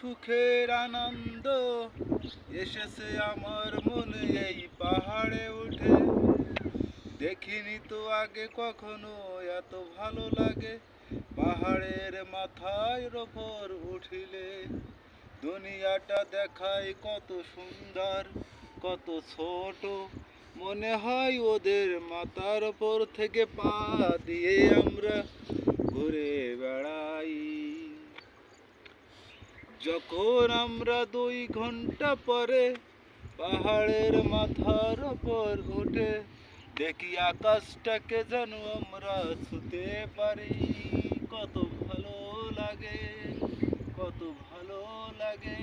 সুখের আনন্দ এসেছে আমার মনে এই পাহাড়ে উঠে। দেখিনি তো আগে কখনো এত ভালো লাগে পাহাড়ের মাথার ওপর উঠিলে। দুনিয়াটা দেখায় কত সুন্দর, কত ছোট, মনে হয় ওদের মাথার ওপর থেকে পা দিয়ে আমরা ঘুরে বেড়াই। যখন আমরা 2 ঘন্টা পরে পাহাড়ের মাথার ওপর উঠে দেখি আকাশটাকে যেন আমরা ছুঁতে পারি। কত ভালো লাগে, কত ভালো লাগে।